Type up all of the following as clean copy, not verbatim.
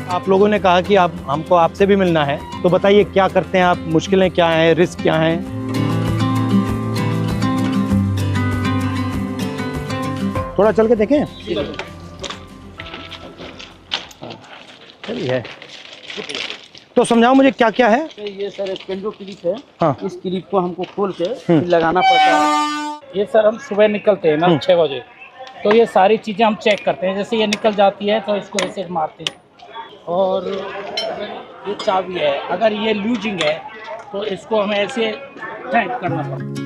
आप लोगों ने कहा कि आप हमको आपसे भी मिलना है, तो बताइए क्या करते हैं आप, मुश्किलें क्या हैं, रिस्क क्या हैं? थोड़ा चल के देखें। चलिए, तो समझाओ मुझे क्या क्या है। ये सर स्पेंडो क्लिप है। हाँ। इस क्लिप को हमको खोल के फिर लगाना पड़ता है। ये सर हम सुबह निकलते हैं ना 6 बजे, तो ये सारी चीज़ें हम चेक करते हैं। जैसे ये निकल जाती है तो इसको ऐसे मारते हैं। और ये चाबी है, अगर ये लूजिंग है तो इसको हमें ऐसे टाइट करना पड़ता है।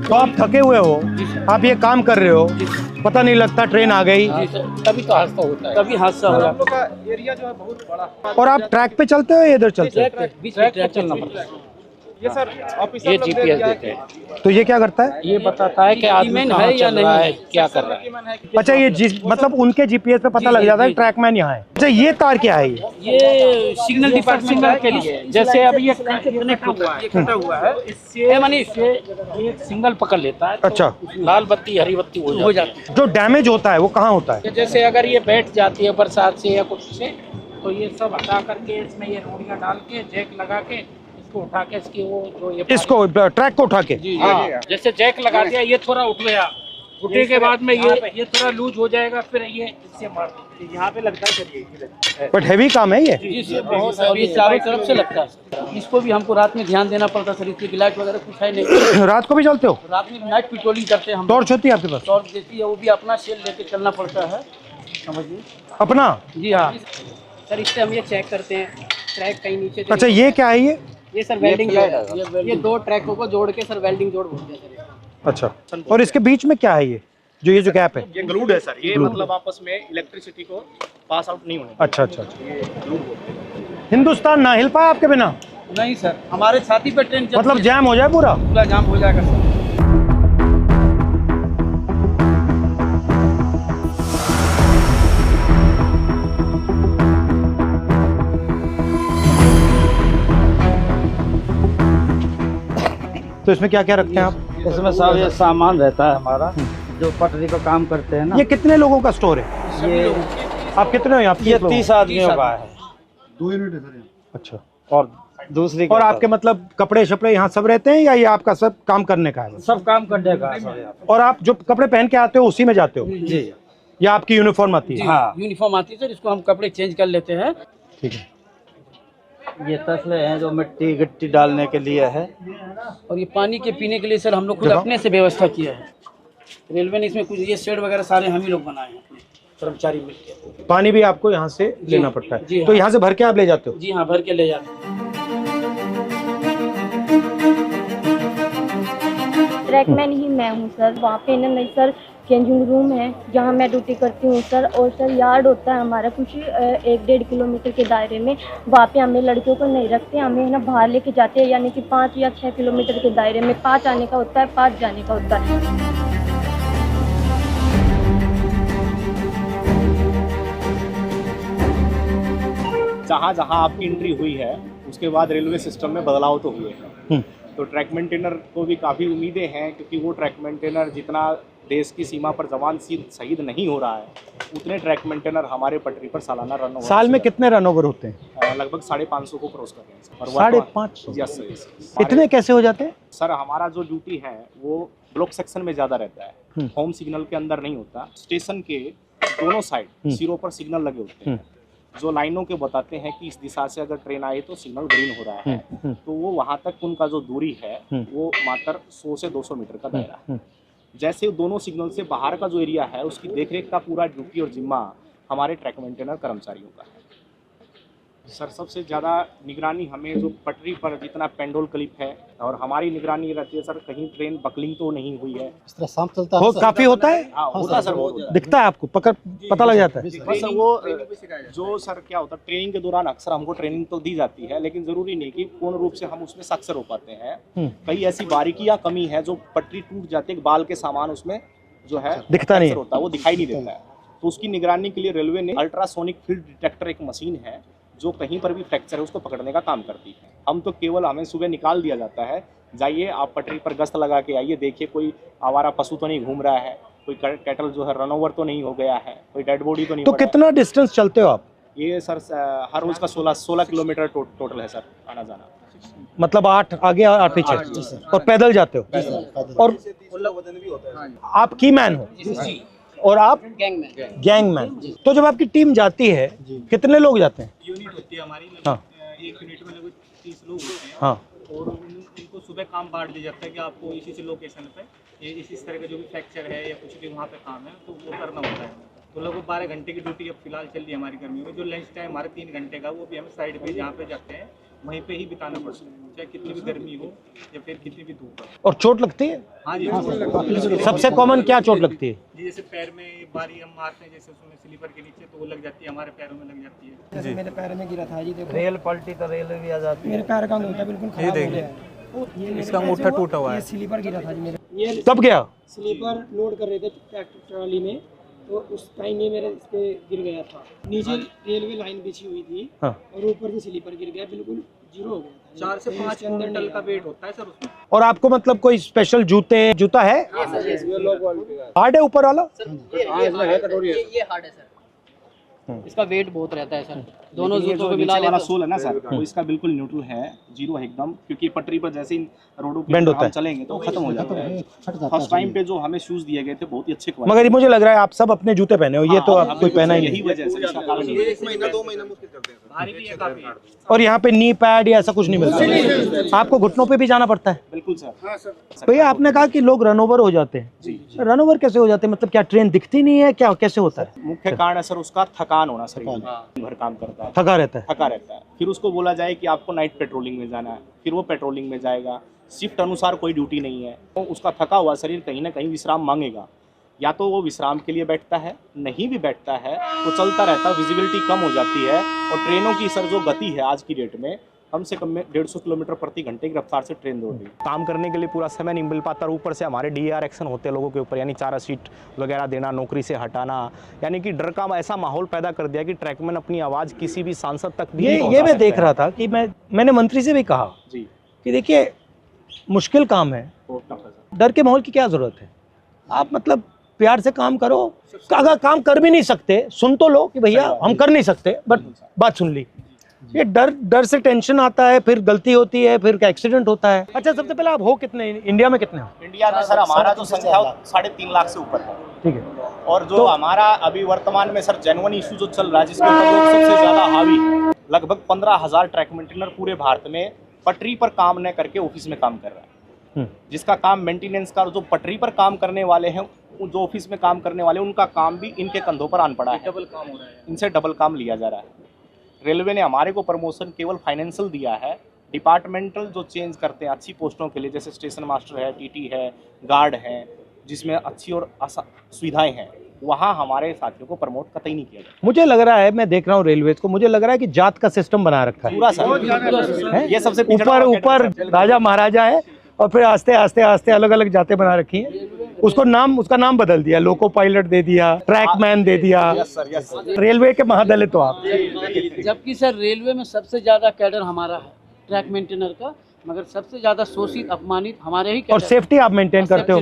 तो आप थके हुए हो, आप ये काम कर रहे हो, पता नहीं लगता ट्रेन आ गई, तभी तो हादसा होता है, तभी हादसा हो जाता है। एरिया जो है बहुत बड़ा। और आप ट्रैक पे चलते हो या इधर चलते हो? बीच में ट्रैक चलना पड़ता है। ये सर ऑफिसर ये जीपीएस देते हैं। तो ये क्या करता है? ये बताता है कि आदमी है या नहीं है, क्या कर रहा है। अच्छा, ये मतलब उनके जीपीएस पे पता लग जाता है ट्रैकमैन यहाँ है। अच्छा, ये तार क्या है? ये सिग्नल डिपार्टमेंट के लिए, जैसे अभी ये कनेक्ट हुआ है, कटा हुआ है, इससे ये सिग्नल पकड़ लेता है। अच्छा, लाल बत्ती हरी बत्ती हो जाती है। जो डैमेज होता है वो कहाँ होता है? जैसे अगर ये बैठ जाती है बरसात से या कुछ से, तो ये सब हटा करके इसमें ये रोड़ियाँ डाल के जैक लगा के इसको उठा के इसकी वो जो ये इसको ट्रैक को उठा के, हाँ, जैसे जैक लगा दिया, ये थोड़ा उठ गया, उठने के बाद में ये थोड़ा लूज हो जाएगा, फिर ये इससे मार यहाँ पे लगता है। बट हैवी काम है ये। जी, बहुत चारों तरफ से लगता है। इसको भी हमको रात में ध्यान देना पड़ता सर, इसकी लाइट वगैरह कुछ है नहीं। रात को भी चलते हो? रात में नाइट पेट्रोलिंग करते हैं हम। टॉर्च होती है आपके पास? टॉर्च देती है, वो भी अपना सेल लेके चलना पड़ता है, समझिए। अपना? जी हाँ सर, इससे हम ये चेक करते हैं ट्रैक कहीं नीचे। अच्छा, ये क्या है? ये सर वेल्डिंग है, ये दो ट्रैकों को जोड़ के सर वेल्डिंग जोड़ बोलते हैं सर। अच्छा, और इसके बीच में क्या है? ये जो गैप है, ये ग्लूड है सर। ये मतलब आपस में इलेक्ट्रिसिटी को पास आउट नहीं होने। अच्छा अच्छा अच्छा, ये ग्लूड होते हैं। हिंदुस्तान ना हिल पाया आपके बिना? नहीं सर, हमारे छाती पे ट्रेन मतलब जैम हो जाए, पूरा जाम हो जाएगा सर। तो इसमें क्या क्या रखते हैं आप? इसमें सब ये सामान रहता है हमारा, जो पटरी का काम करते हैं ना। ये कितने लोगों का स्टोर है? ये आप कितने हो यहाँ? ये 30 आदमियों का है। 2 यूनिट है सर। अच्छा, और दूसरी और आपके मतलब कपड़े शपड़े यहाँ सब रहते हैं या ये आपका सब काम करने का है? सब काम करने का है सर। और आप जो कपड़े पहन के आते हो उसी में जाते हो? जी, या आपकी यूनिफॉर्म आती है? हाँ यूनिफॉर्म आती है सर, इसको हम कपड़े चेंज कर लेते हैं। ठीक है। ये तसले हैं जो मिट्टी गिट्टी डालने के लिए है, और ये पानी के पीने के लिए सर हम लोग खुद अपने से व्यवस्था किया है। रेलवे ने इसमें कुछ ये शेड वगैरह सारे हम ही लोग बनाए हैं, अपने कर्मचारी मिलकर। पानी भी आपको यहाँ से लेना पड़ता है? जी तो यहाँ से भर के आप ले जाते हो? जी हाँ, भर के ले जाते हैं। ट्रैकमैन ही मैं हूँ सर। वहाँ पे ना नहीं सर, चेंजिंग रूम है जहाँ मैं ड्यूटी करती हूँ सर। और सर यार्ड होता है हमारा कुछ 1-1.5 किलोमीटर के दायरे में। वहाँ पे हमें लड़कियों को नहीं रखते, हमें ना बाहर लेके जाते हैं, यानी कि 5 या 6 किलोमीटर के दायरे में। 5 आने का होता है, 5 जाने का होता है। जहाँ जहाँ आपकी एंट्री हुई है उसके बाद रेलवे सिस्टम में बदलाव तो हुए हैं। तो ट्रैक मेंटेनर को भी काफ़ी उम्मीदें हैं, क्योंकि वो ट्रैक मेंटेनर जितना देश की सीमा पर जवान शहीद नहीं हो रहा है, उतने ट्रैक मेंटेनर हमारे पटरी पर सालाना रन ओवर। साल में कितने रन ओवर होते हैं? लगभग 550 को क्रॉस कर रहे हैं। 550? Yes sir. इतने कैसे हो जाते हैं सर? हमारा जो ड्यूटी है वो ब्लॉक सेक्शन में ज़्यादा रहता है, होम सिग्नल के अंदर नहीं होता। स्टेशन के दोनों साइड सिरों पर सिग्नल लगे होते हैं, जो लाइनों के बताते हैं कि इस दिशा से अगर ट्रेन आई तो सिग्नल ग्रीन हो रहा है। तो वो वहाँ तक उनका जो दूरी है वो मात्र 100 से 200 मीटर का दायरा है। जैसे दोनों सिग्नल से बाहर का जो एरिया है उसकी देखरेख का पूरा ड्यूटी और जिम्मा हमारे ट्रैक मेंटेनर कर्मचारियों का है। सर सबसे ज़्यादा निगरानी हमें जो पटरी पर जितना पेंडोल क्लिप है, और हमारी निगरानी रहती है सर कहीं ट्रेन बकलिंग तो नहीं हुई है। इस तरह शाम चलता है काफी होता है? हाँ होता है सर, बहुत दिखता है आपको, पता लग जाता है? बस वो जो सर क्या होता है, ट्रेनिंग के दौरान अक्सर हमको ट्रेनिंग तो दी जाती है, लेकिन जरूरी नहीं कि पूर्ण रूप से हम उसमें सक्सेस हो पाते हैं। कई ऐसी बारीकी या कमी है जो पटरी टूट जाती है, बाल के सामान उसमें जो है दिखता नहीं होता है, वो दिखाई नहीं देता है। तो उसकी निगरानी के लिए रेलवे ने अल्ट्रासोनिक फील्ड डिटेक्टर एक मशीन है जो कहीं पर भी फ्रैक्चर है उसको पकड़ने का काम करती है। हम तो केवल, हमें सुबह निकाल दिया जाता है, जाइए आप पटरी पर गश्त लगा के आइए, देखिए कोई आवारा पशु तो नहीं घूम रहा है, कोई कैटल जो है रन ओवर तो नहीं हो गया है, कोई डेड बॉडी तो नहीं तो पड़ा है। कितना डिस्टेंस चलते हो आप? ये सर हर रोज का 16 किलोमीटर टोटल है सर, आना जाना। मतलब 8 आगे 8 पीछे, और पैदल जाते हो? और आप की मैन हो और आप गैंगमैन। तो जब आपकी टीम जाती है कितने लोग जाते हैं? यूनिट होती है हमारी, हाँ। एक यूनिट में लगभग 30 लोग होते हैं। हाँ। और उनको सुबह काम बांट दिया जाता है कि आपको इसी लोकेशन पे ये इस तरह का जो भी फ्रैक्चर है या कुछ भी वहाँ पे काम है तो वो करना होता है। तो लगभग 12 घंटे की ड्यूटी अब फिलहाल चल रही है हमारी कर्मियों में। जो लंच टाइम हमारे 3 घंटे का, वो भी हमें साइड पे जहाँ पे जाते हैं वहीं पे ही बिताना पड़ता है, चाहे कितनी भी गर्मी हो या फिर कितनी भी धूप हो। और चोट लगती है? हाँ जी, सबसे कॉमन क्या चोट लगती है? जी जैसे पैर में बारी हम मारते हैं, जैसे उसमें स्लीपर के नीचे, तो वो लग जाती है, हमारे पैरों में लग जाती है। जैसे मेरे पैर में गिरा था जी, देखो रेल पलटी तो रेल भी आ जाती मेरे पैर का अंगूठा बिल्कुल खराब हो गया है। इसका अंगूठा टूटा हुआ है। ये स्लीपर गिरा था जी मेरे, ये कब गया? स्लीपर लोड कर रहे थे ट्रैक्टर ट्रॉली में, तो उस टाइम ये मेरे इस पे गिर गया था। नीचे रेलवे लाइन बिछी हुई थी। हाँ। और ऊपर से स्लीपर गिर गया, बिल्कुल जीरो हो गया था। 4 से 5 क्विंटल का वेट होता है सर उसमें। और आपको मतलब कोई स्पेशल जूता है? हार्ड है ऊपर वाला? ये हार्ड है सर, इसका वेट बहुत रहता है सर। दोनों जूतों को मिला वाला लेते सोल है ना सर, वो इसका बिल्कुल न्यूट्रल है, जीरो है एकदम, क्योंकि पटरी पर जैसे इन रोडों Bend पे होता हम है। चलेंगे तो खत्म हो जाता है। फर्स्ट टाइम पे जो हमें शूज दिए गए थे बहुत ही अच्छे क्वालिटी। मगर ये मुझे लग रहा है आप सब अपने जूते पहने हो, ये तो आप कोई पहना ही यही नहीं। वजह से इसका कारण ये है। 1 महीना 2 महीना मुश्किल करते हैं, भारी भी है काफी। और यहाँ पे नी पैड या ऐसा कुछ नहीं मिलता? आपको घुटनों पे भी जाना पड़ता है? बिल्कुल सर। भैया आपने कहा कि लोग रन ओवर हो जाते हैं, रन ओवर कैसे हो जाते हैं? मतलब क्या ट्रेन दिखती नहीं है, क्या कैसे होता है? मुख्य कारण है सर उसका थकान होना, शरीर में भर काम करता है, थका रहता है। थका रहता है। फिर उसको बोला जाए कि आपको नाइट पेट्रोलिंग में जाना है, फिर वो पेट्रोलिंग में जाएगा, शिफ्ट अनुसार कोई ड्यूटी नहीं है, तो उसका थका हुआ शरीर कहीं ना कहीं विश्राम मांगेगा। या तो वो विश्राम के लिए बैठता है, नहीं भी बैठता है तो चलता रहता है, विजिबिलिटी कम हो जाती है। और ट्रेनों की सर जो गति है आज की डेट में, कम से कम में 150 किलोमीटर प्रति घंटे की रफ्तार से ट्रेन दौड़ रही है। काम करने के लिए पूरा समय नहीं मिल पाता, और ऊपर से हमारे DAR एक्शन होते हैं लोगों के ऊपर, यानी 4 सीट वगैरह देना, नौकरी से हटाना, यानी कि डर का ऐसा माहौल पैदा कर दिया कि ट्रैकमैन अपनी आवाज़ किसी भी सांसद तक भी नहीं ये पहुंचा मैं सकता देख है। रहा था कि मैंने मंत्री से भी कहा जी, कि देखिए मुश्किल काम है, बहुत टफ है सर। डर के माहौल की क्या जरूरत है? आप मतलब प्यार से काम करो। अगर काम कर भी नहीं सकते, सुन तो लो कि भैया हम कर नहीं सकते, बट बात सुन ली। ये डर से टेंशन आता है, फिर गलती होती है, फिर एक्सीडेंट होता है। अच्छा, सबसे पहले आप हो कितने, इंडिया में कितने हो? इंडिया में सर हमारा जो संख्या 3.5 लाख से ऊपर है। ठीक है। और जो हमारा अभी वर्तमान में सर जेन्युइन इशू जो चल रहा है, जिसके ऊपर लोग सबसे ज्यादा हावी, लगभग 15,000 ट्रैक मेंटेनर पूरे भारत में पटरी पर काम न करके ऑफिस में काम कर रहा है। जिसका काम मेंटेनेंस का, जो पटरी पर काम करने वाले हैं, जो ऑफिस में काम करने वाले, उनका काम भी इनके कंधों पर आन पड़ा है, डबल काम हो रहा है। इनसे डबल काम लिया जा रहा है। रेलवे ने हमारे को प्रमोशन केवल फाइनेंशियल दिया है, डिपार्टमेंटल जो चेंज करते हैं अच्छी पोस्टों के लिए, जैसे स्टेशन मास्टर है, TT है, गार्ड है, जिसमें अच्छी और सुविधाएं हैं, वहाँ हमारे साथियों को प्रमोट कतई नहीं किया जाता। मुझे लग रहा है, मैं देख रहा हूँ रेलवे को, मुझे लग रहा है कि जात का सिस्टम बना रखा है पूरा सर, ये सबसे ऊपर राजा महाराजा है, और फिर आस्ते आस्ते आस्ते अलग अलग जातें बना रखी हैं। उसका नाम बदल दिया, लोको पायलट दे दिया, ट्रैकमैन दे दिया। रेलवे के महादलित तो आप। जबकि सर रेलवे में सबसे ज्यादा कैडर हमारा है ट्रैक मेंटेनर का, मगर सबसे ज्यादा शोषित अपमानित हमारे ही और सेफ्टी आप मेंटेन करते हो?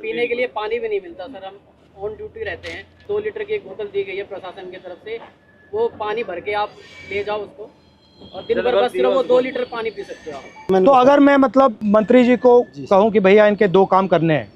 पीने के लिए पानी भी नहीं मिलता सर, हम ऑन ड्यूटी रहते हैं। 2 लीटर की एक बोतल दी गई है प्रशासन की तरफ से, वो पानी भर के आप ले जाओ उसको, और दिन भर बस सिर्फ वो 2 लीटर पानी पी सकते हो आप। तो अगर मैं मतलब मंत्री जी को कहूँ कि भैया इनके 2 काम करने हैं,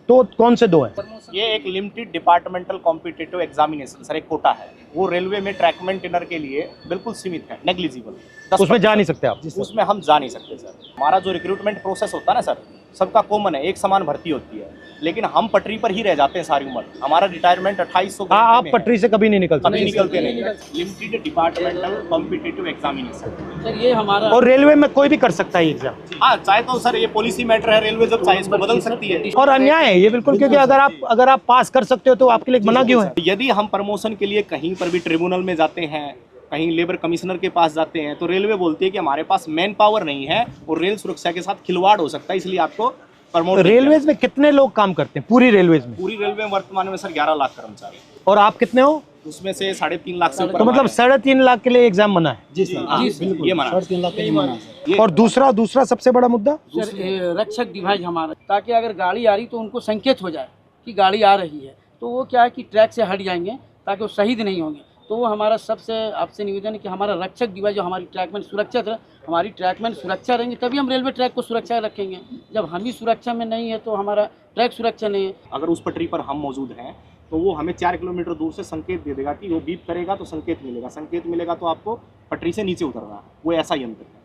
तो कौन से 2 हैं? ये एक limited departmental competitive examination sir, एक कोटा है, वो रेलवे में ट्रैक मेंटेनर के लिए बिल्कुल सीमित है, नेग्लिजिबल। उसमें जा नहीं सकते आप? उसमें हम जा नहीं सकते सर। हमारा जो रिक्रूटमेंट प्रोसेस होता है ना सर, सबका कॉमन है, एक समान भर्ती होती है, लेकिन हम पटरी पर ही रह जाते हैं सारी उम्र। हमारा रिटायरमेंट 2800 आप पटरी से कभी नहीं निकलते? कभी निकलते नहीं। Limited departmental competitive examination sir ये हमारा, और रेलवे में कोई भी कर सकता है एग्जाम? हाँ, चाहे तो सर ये पॉलिसी मैटर है, रेलवे जब चाहे इसको बदल सकती है। और अन्याय है ये बिल्कुल, क्योंकि अगर आप पास कर सकते हो तो आपके लिए मना क्यों है? यदि हम प्रमोशन के लिए कहीं पर भी ट्रिब्यूनल में जाते हैं, कहीं लेबर कमिश्नर के पास जाते हैं, तो रेलवे बोलती है कि हमारे पास मैन पावर नहीं है और रेल सुरक्षा के साथ खिलवाड़ हो सकता है, इसलिए आपको प्रमोट। रेलवेज में कितने लोग काम करते हैं पूरी रेलवेज में? पूरी रेलवे में वर्तमान में सर 11 लाख कर्मचारी। और आप कितने हो? उसमें से 3.5 लाख से ऊपर तो मतलब हमारे 3.5 लाख के लिए एग्जाम बना है। जी सर हाँ, ये मना 3.5 लाख का ही माना सर। और दूसरा सबसे बड़ा मुद्दा सर रक्षक डिवाइस हमारा, ताकि अगर गाड़ी आ रही तो उनको संकेत हो जाए कि गाड़ी आ रही है, तो वो क्या है कि ट्रैक से हट जाएंगे ताकि वो शहीद नहीं होंगे। तो वो हमारा सबसे आपसे निवेदन है कि हमारा रक्षक डिवाइस जो हमारी ट्रैकमैन सुरक्षित रहे, हमारी ट्रैकमैन सुरक्षा रहेंगे तभी हम रेलवे ट्रैक को सुरक्षा रखेंगे। जब हम ही सुरक्षा में नहीं है तो हमारा ट्रैक सुरक्षा नहीं है। अगर उस पटरी पर हम मौजूद हैं तो वो हमें 4 किलोमीटर दूर से संकेत दे देगा कि वो बीप करेगा तो संकेत मिलेगा तो आपको पटरी से नीचे उतरना है। वो ऐसा यंत्र है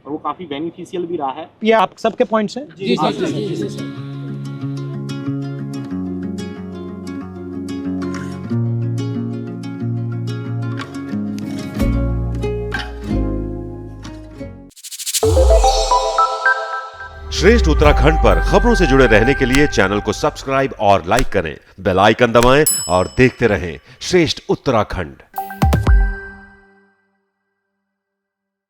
और वो काफ़ी बेनिफिशियल भी रहा है। ये आप सबके पॉइंट्स हैं। जी जी। श्रेष्ठ उत्तराखंड पर खबरों से जुड़े रहने के लिए चैनल को सब्सक्राइब और लाइक करें, बेल आइकन दबाएं और देखते रहें श्रेष्ठ उत्तराखंड।